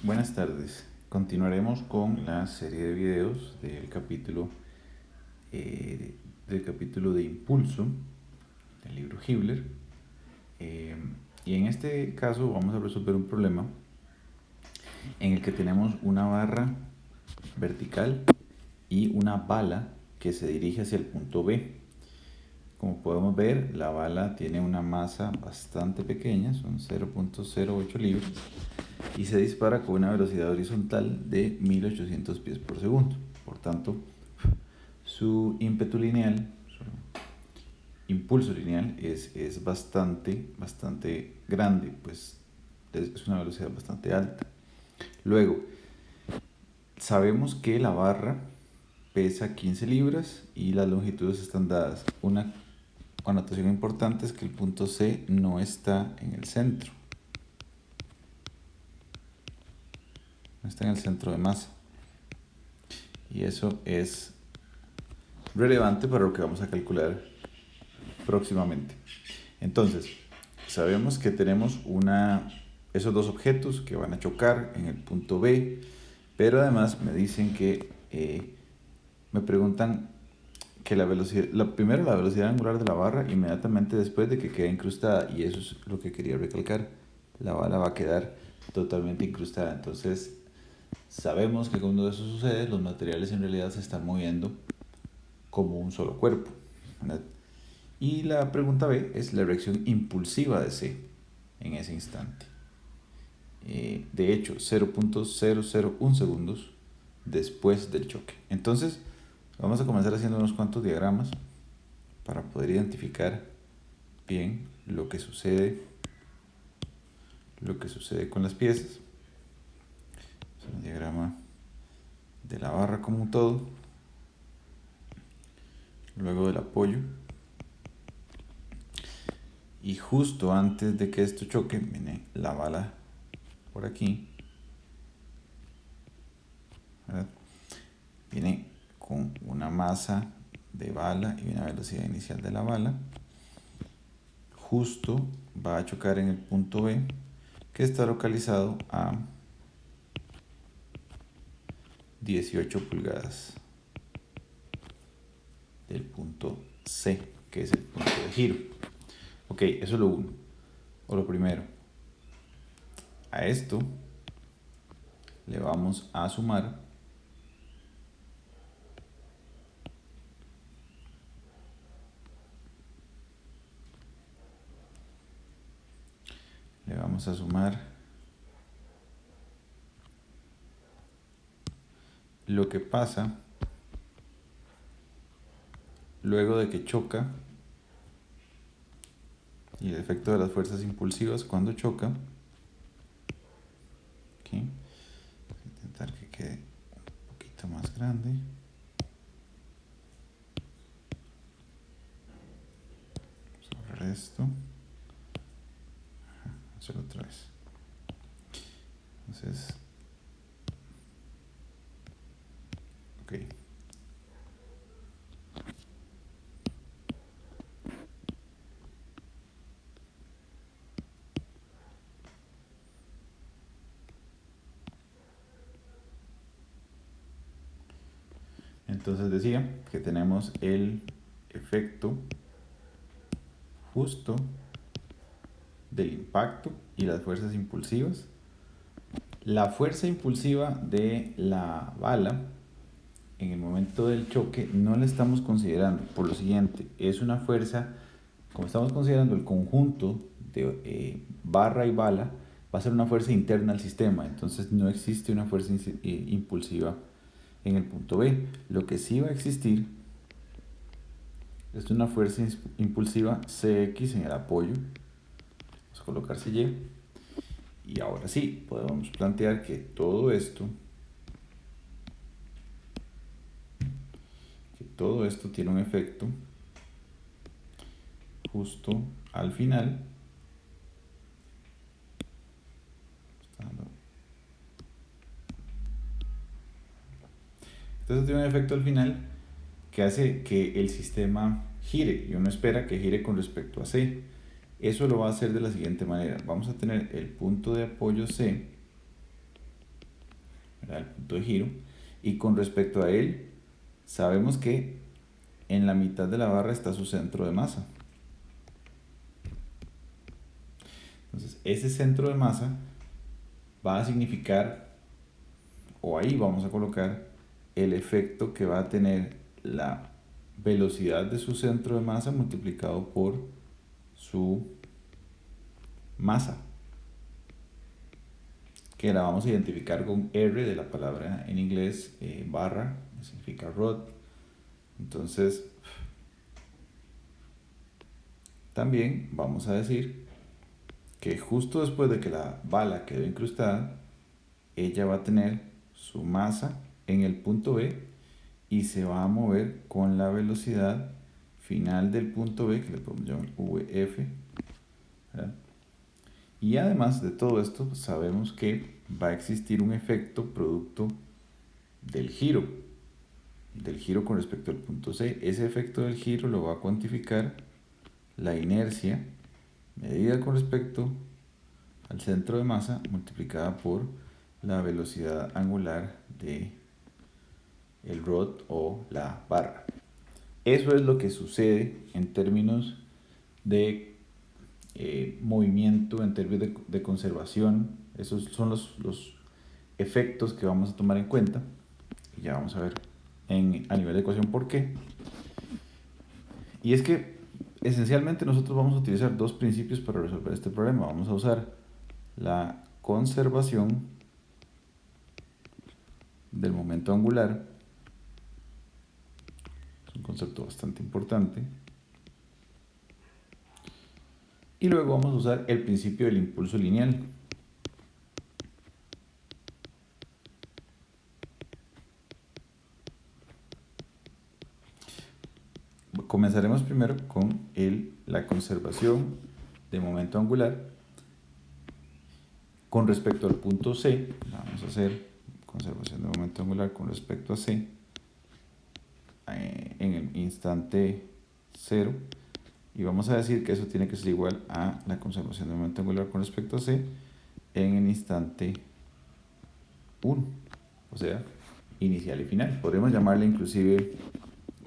Buenas tardes. Continuaremos con la serie de videos del capítulo de Impulso del libro Hibbeler. Y en este caso vamos a resolver un problema en el que tenemos una barra vertical y una bala que se dirige hacia el punto B. Como podemos ver, la bala tiene una masa bastante pequeña, son 0.08 libras, y se dispara con una velocidad horizontal de 1800 pies por segundo. Por tanto, su ímpetu lineal, su impulso lineal es bastante grande, pues es una velocidad bastante alta. Luego, sabemos que la barra pesa 15 libras y las longitudes están dadas. Una anotación importante es que el punto C no está en el centro, no está en el centro de masa. Y eso es relevante para lo que vamos a calcular próximamente. Entonces, sabemos que tenemos esos dos objetos que van a chocar en el punto B, pero además me dicen que me preguntan que primero la velocidad angular de la barra inmediatamente después de que quede incrustada, y eso es lo que quería recalcar. La bala va a quedar totalmente incrustada. Entonces sabemos que cuando eso sucede, los materiales en realidad se están moviendo como un solo cuerpo, ¿verdad? Y la pregunta B es la reacción impulsiva de C en ese instante. De hecho, 0.001 segundos después del choque. Entonces, vamos a comenzar haciendo unos cuantos diagramas para poder identificar bien lo que sucede con las piezas. Un diagrama de la barra como un todo, luego del apoyo, y justo antes de que esto choque viene la bala por aquí, ¿verdad? Viene con una masa de bala y una velocidad inicial de la bala. Justo va a chocar en el punto B, que está localizado a 18 pulgadas del punto C, que es el punto de giro. Ok, eso es lo uno, o lo primero. A esto le vamos a sumar lo que pasa luego de que choca y el efecto de las fuerzas impulsivas cuando choca. Okay. Voy a intentar que quede un poquito más grande. Vamos a borrar esto. Hacerlo otra vez. Entonces, ok. Entonces decía que tenemos el efecto justo del impacto y las fuerzas impulsivas. La fuerza impulsiva de la bala en el momento del choque no la estamos considerando, por lo siguiente, es una fuerza, como estamos considerando el conjunto de barra y bala, va a ser una fuerza interna al sistema, entonces no existe una fuerza impulsiva en el punto B. Lo que sí va a existir es una fuerza impulsiva CX en el apoyo. Vamos a colocar CY. Y ahora sí, podemos plantear que todo esto tiene un efecto justo al final. Entonces tiene un efecto al final que hace que el sistema gire, y uno espera que gire con respecto a C. Eso lo va a hacer de la siguiente manera. Vamos a tener el punto de apoyo C ¿verdad? El punto de giro. Y con respecto a él, sabemos que en la mitad de la barra está su centro de masa. Entonces, ese centro de masa va a significar, o ahí vamos a colocar, el efecto que va a tener la velocidad de su centro de masa multiplicado por su masa, que la vamos a identificar con R de la palabra en inglés barra, que significa rod. Entonces, también vamos a decir que justo después de que la bala quedó incrustada, ella va a tener su masa en el punto B y se va a mover con la velocidad final del punto B, que le podemos llamar VF, ¿verdad? Y además de todo esto, sabemos que va a existir un efecto producto del giro con respecto al punto C. Ese efecto del giro lo va a cuantificar la inercia medida con respecto al centro de masa multiplicada por la velocidad angular de el rod o la barra. Eso es lo que sucede en términos de movimiento, en términos de conservación. Esos son los efectos que vamos a tomar en cuenta. Y ya vamos a ver a nivel de ecuación por qué. Y es que esencialmente nosotros vamos a utilizar dos principios para resolver este problema. Vamos a usar la conservación del momento angular. Es un concepto bastante importante. Y luego vamos a usar el principio del impulso lineal. Comenzaremos primero con la conservación de momento angular con respecto al punto C. Vamos a hacer conservación de momento angular con respecto a C en el instante 0. Y vamos a decir que eso tiene que ser igual a la conservación de momento angular con respecto a C en el instante 1. O sea, inicial y final. Podemos llamarle inclusive,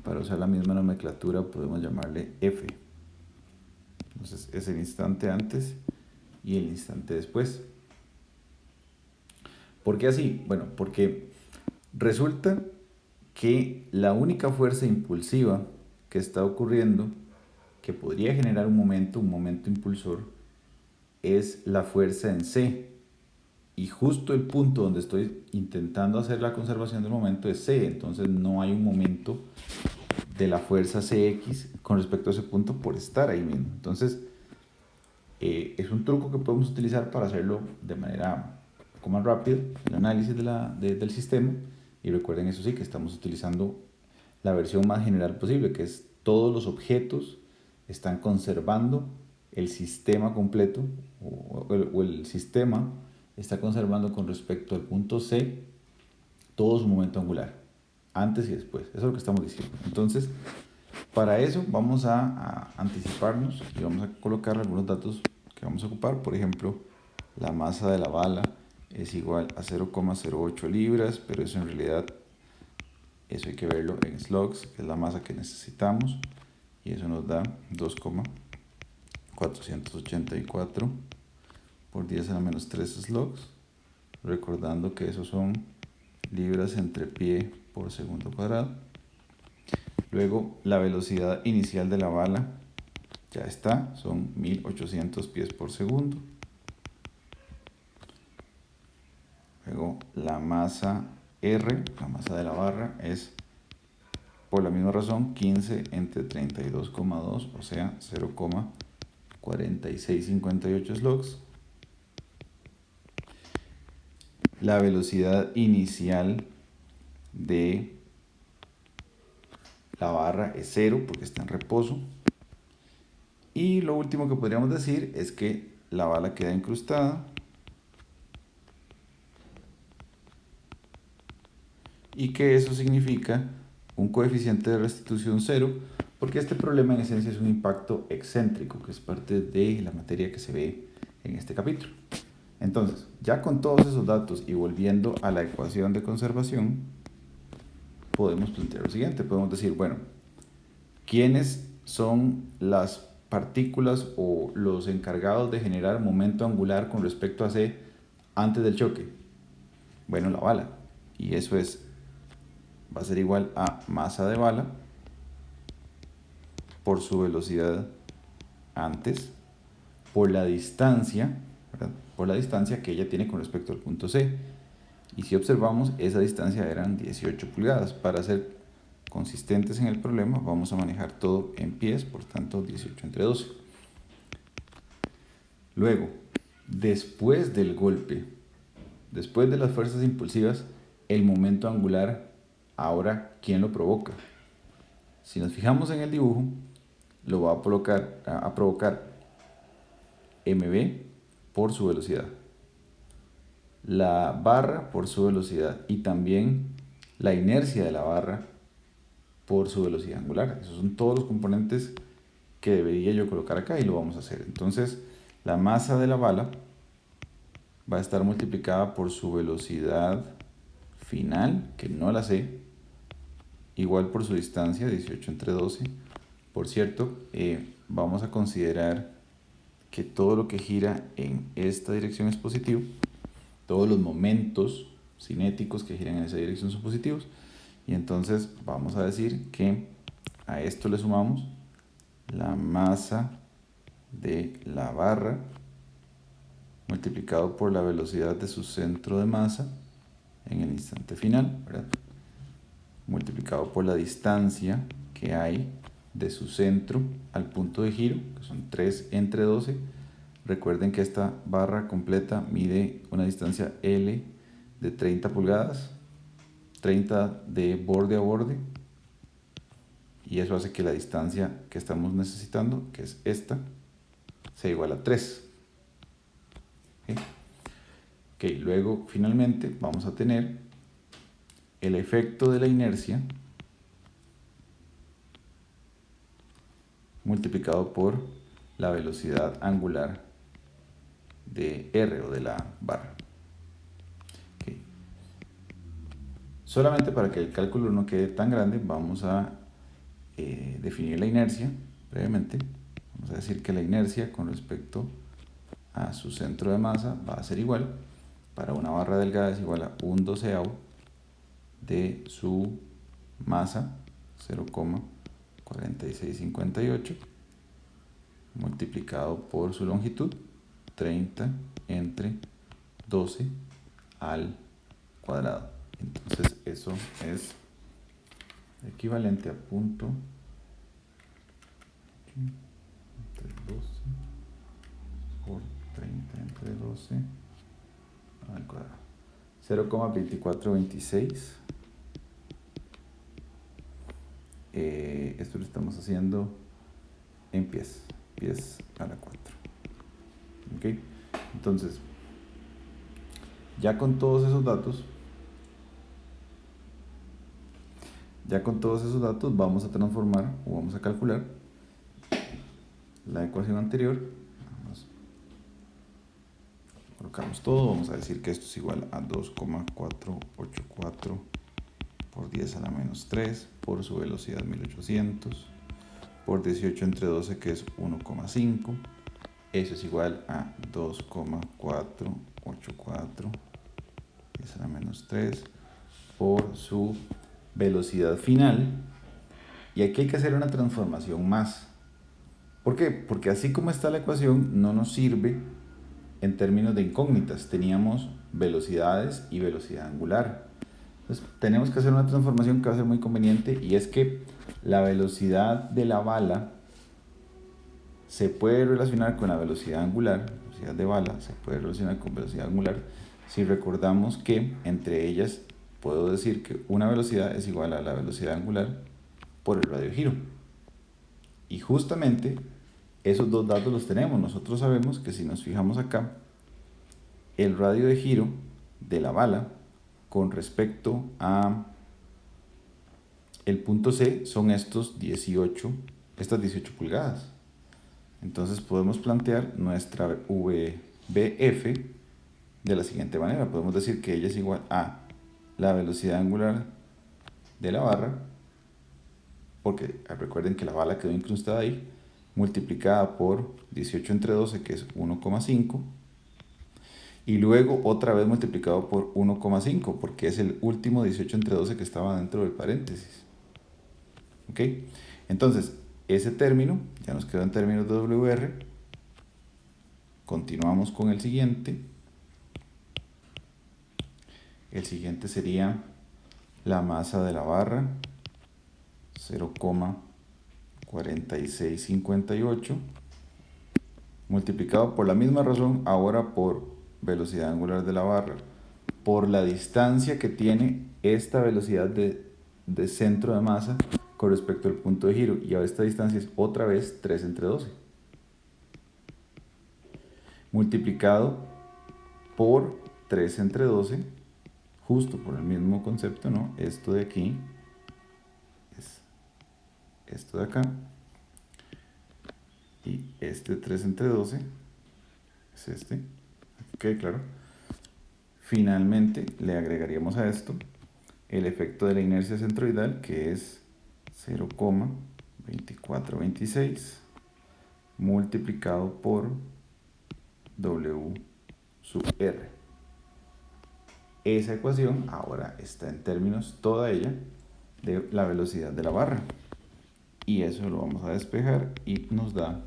para usar la misma nomenclatura, podemos llamarle F. Entonces es el instante antes y el instante después. ¿Por qué así? Bueno, porque resulta que la única fuerza impulsiva que está ocurriendo, que podría generar un momento impulsor, es la fuerza en C. Y justo el punto donde estoy intentando hacer la conservación del momento es C. Entonces no hay un momento de la fuerza Cx con respecto a ese punto por estar ahí mismo. Entonces es un truco que podemos utilizar para hacerlo de manera un poco más rápida, el análisis del sistema. Y recuerden, eso sí, que estamos utilizando la versión más general posible, que es todos los objetos están conservando el sistema completo, o el sistema está conservando con respecto al punto C todo su momento angular, antes y después. Eso es lo que estamos diciendo. Entonces, para eso vamos a anticiparnos y vamos a colocar algunos datos que vamos a ocupar. Por ejemplo, la masa de la bala es igual a 0,08 libras, pero eso en realidad, eso hay que verlo en slugs, que es la masa que necesitamos, y eso nos da 2,484 por 10 a la menos 3 slugs, recordando que esos son libras entre pie por segundo cuadrado. Luego la velocidad inicial de la bala ya está, son 1800 pies por segundo. Luego la masa R, la masa de la barra, es por la misma razón 15 entre 32,2, o sea 0,4658 slugs. La velocidad inicial de la barra es 0 porque está en reposo. Y lo último que podríamos decir es que la bala queda incrustada y que eso significa un coeficiente de restitución 0, porque este problema en esencia es un impacto excéntrico, que es parte de la materia que se ve en este capítulo. Entonces, ya con todos esos datos y volviendo a la ecuación de conservación, podemos plantear lo siguiente. Podemos decir, bueno, ¿quiénes son las partículas o los encargados de generar momento angular con respecto a C antes del choque? Bueno, la bala. Y eso va a ser igual a masa de bala por su velocidad antes, por la distancia, ¿verdad? Por la distancia que ella tiene con respecto al punto C. Y si observamos, esa distancia eran 18 pulgadas. Para ser consistentes en el problema, vamos a manejar todo en pies, por tanto 18 entre 12. Luego, después del golpe, después de las fuerzas impulsivas, el momento angular, ahora, ¿quién lo provoca? Si nos fijamos en el dibujo, lo va a provocar mb por su velocidad, la barra por su velocidad y también la inercia de la barra por su velocidad angular. Esos son todos los componentes que debería yo colocar acá y lo vamos a hacer. Entonces, la masa de la bala va a estar multiplicada por su velocidad final, que no la sé, igual por su distancia, 18 entre 12. Por cierto, vamos a considerar que todo lo que gira en esta dirección es positivo. Todos los momentos cinéticos que giran en esa dirección son positivos. Y entonces vamos a decir que a esto le sumamos la masa de la barra multiplicado por la velocidad de su centro de masa en el instante final, ¿verdad? Multiplicado por la distancia que hay de su centro al punto de giro, que son 3 entre 12. Recuerden que esta barra completa mide una distancia L de 30 pulgadas, 30 de borde a borde, y eso hace que la distancia que estamos necesitando, que es esta, sea igual a 3. ¿Okay? Luego, finalmente, vamos a tener el efecto de la inercia multiplicado por la velocidad angular de R o de la barra. Okay. Solamente para que el cálculo no quede tan grande, vamos a definir la inercia brevemente. Vamos a decir que la inercia con respecto a su centro de masa va a ser igual, para una barra delgada es igual a 1/12 de su masa, 0,4658, multiplicado por su longitud, 30 entre 12 al cuadrado. Entonces eso es equivalente a punto entre 12 por 30 entre 12 al cuadrado, 0,2426. Esto lo estamos haciendo en pies a la 4. ¿Okay? Entonces, ya con todos esos datos vamos a transformar o vamos a calcular la ecuación anterior. Colocamos todo, vamos a decir que esto es igual a 2,484 por 10 a la menos 3 por su velocidad 1800 por 18 entre 12, que es 1,5. Eso es igual a 2,484 10 a la menos 3 por su velocidad final. Y aquí hay que hacer una transformación más. ¿Por qué? Porque así como está la ecuación, no nos sirve en términos de incógnitas. Teníamos velocidades y velocidad angular. Entonces tenemos que hacer una transformación que va a ser muy conveniente, y es que la velocidad de la bala se puede relacionar con la velocidad angular. La velocidad de bala se puede relacionar con velocidad angular si recordamos que entre ellas puedo decir que una velocidad es igual a la velocidad angular por el radio de giro. Y justamente esos dos datos los tenemos. Nosotros sabemos que si nos fijamos acá, el radio de giro de la bala con respecto a el punto C son estas 18 pulgadas. Entonces podemos plantear nuestra VBF de la siguiente manera. Podemos decir que ella es igual a la velocidad angular de la barra, porque recuerden que la bala quedó incrustada ahí, multiplicada por 18 entre 12, que es 1,5, y luego otra vez multiplicado por 1,5, porque es el último 18 entre 12 que estaba dentro del paréntesis. ¿Ok? Entonces, ese término ya nos quedó en términos de WR. Continuamos con el siguiente. El siguiente sería la masa de la barra, 0,4658, multiplicado por la misma razón, ahora por velocidad angular de la barra, por la distancia que tiene esta velocidad de centro de masa con respecto al punto de giro, y ahora esta distancia es otra vez 3 entre 12, multiplicado por 3 entre 12, justo por el mismo concepto, ¿no? Esto de aquí es esto de acá, y este 3 entre 12 es este. Ok, claro. Finalmente le agregaríamos a esto el efecto de la inercia centroidal, que es 0,2426 multiplicado por W sub R. Esa ecuación ahora está en términos, toda ella, de la velocidad de la barra. Y eso lo vamos a despejar y nos da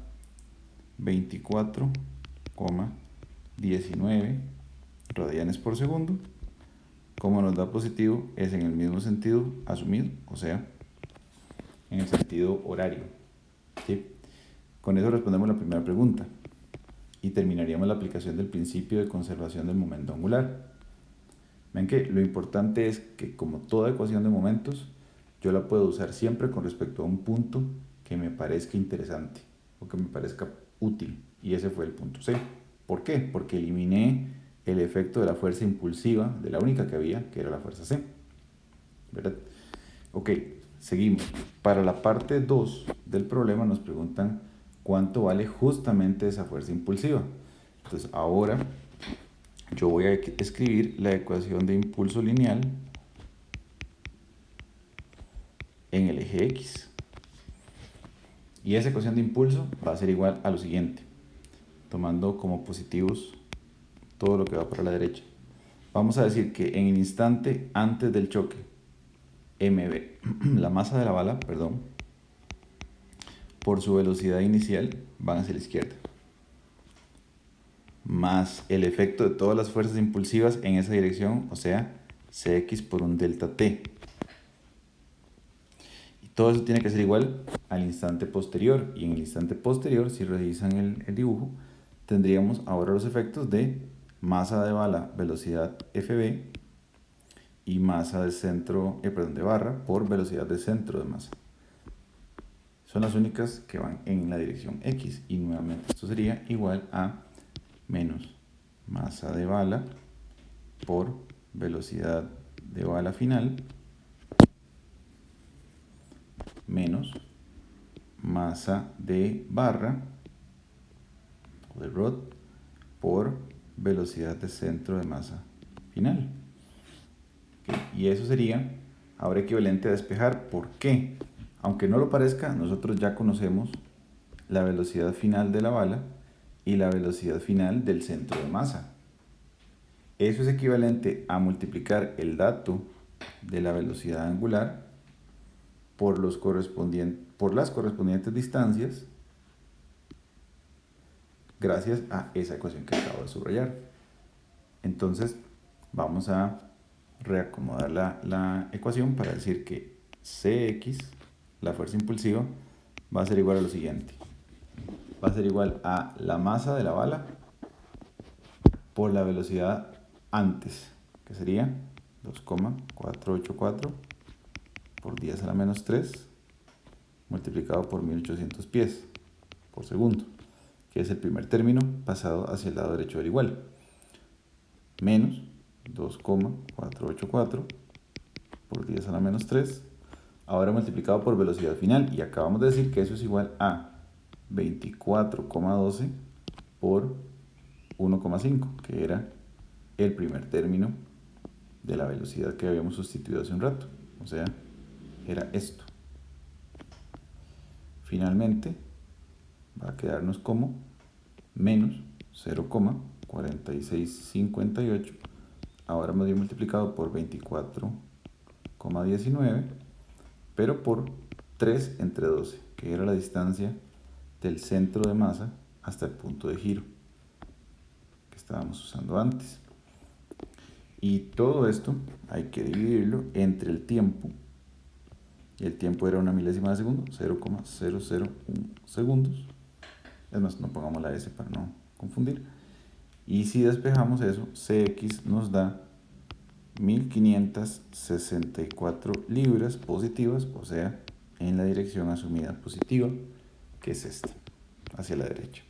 24,19 radianes por segundo. Como nos da positivo, es en el mismo sentido asumido, o sea, en el sentido horario. ¿Sí? Con eso respondemos la primera pregunta y terminaríamos la aplicación del principio de conservación del momento angular. Ven que lo importante es que, como toda ecuación de momentos, yo la puedo usar siempre con respecto a un punto que me parezca interesante o que me parezca útil, y ese fue el punto C. ¿Por qué? Porque eliminé el efecto de la fuerza impulsiva, de la única que había, que era la fuerza C, ¿verdad? Ok, seguimos. Para la parte 2 del problema nos preguntan cuánto vale justamente esa fuerza impulsiva. Entonces ahora yo voy a escribir la ecuación de impulso lineal en el eje X. Y esa ecuación de impulso va a ser igual a lo siguiente, tomando como positivos todo lo que va para la derecha. Vamos a decir que en el instante antes del choque, mv, la masa de la bala, perdón, por su velocidad inicial van hacia la izquierda, más el efecto de todas las fuerzas impulsivas en esa dirección, o sea, Cx por un delta t. Y todo eso tiene que ser igual al instante posterior, y en el instante posterior, si revisan el dibujo, tendríamos ahora los efectos de masa de bala, velocidad Fb, y masa de centro, de barra por velocidad de centro de masa. Son las únicas que van en la dirección X, y nuevamente esto sería igual a menos masa de bala por velocidad de bala final menos masa de barra o de rod por velocidad de centro de masa final. Y eso sería ahora equivalente a despejar. ¿Por qué? Aunque no lo parezca, nosotros ya conocemos la velocidad final de la bala y la velocidad final del centro de masa. Eso es equivalente a multiplicar el dato de la velocidad angular por las correspondientes distancias, gracias a esa ecuación que acabo de subrayar. Entonces vamos a reacomodar la ecuación para decir que Cx, la fuerza impulsiva, va a ser igual a lo siguiente. Va a ser igual a la masa de la bala por la velocidad antes, que sería 2,484 por 10 a la menos 3 multiplicado por 1800 pies por segundo, que es el primer término pasado hacia el lado derecho del igual, menos 2,484 por 10 a la menos 3, ahora multiplicado por velocidad final, y acabamos de decir que eso es igual a 24,12 por 1,5, que era el primer término de la velocidad que habíamos sustituido hace un rato. O sea, era esto. Finalmente, va a quedarnos como menos 0,4658. Ahora medio multiplicado por 24,19, pero por 3 entre 12, que era la distancia del centro de masa hasta el punto de giro que estábamos usando antes. Y todo esto hay que dividirlo entre el tiempo. Y el tiempo era una milésima de segundo, 0,001 segundos. Es más, no pongamos la S para no confundir. Y si despejamos eso, Cx nos da 1564 libras positivas, o sea, en la dirección asumida positiva, que es esta, hacia la derecha.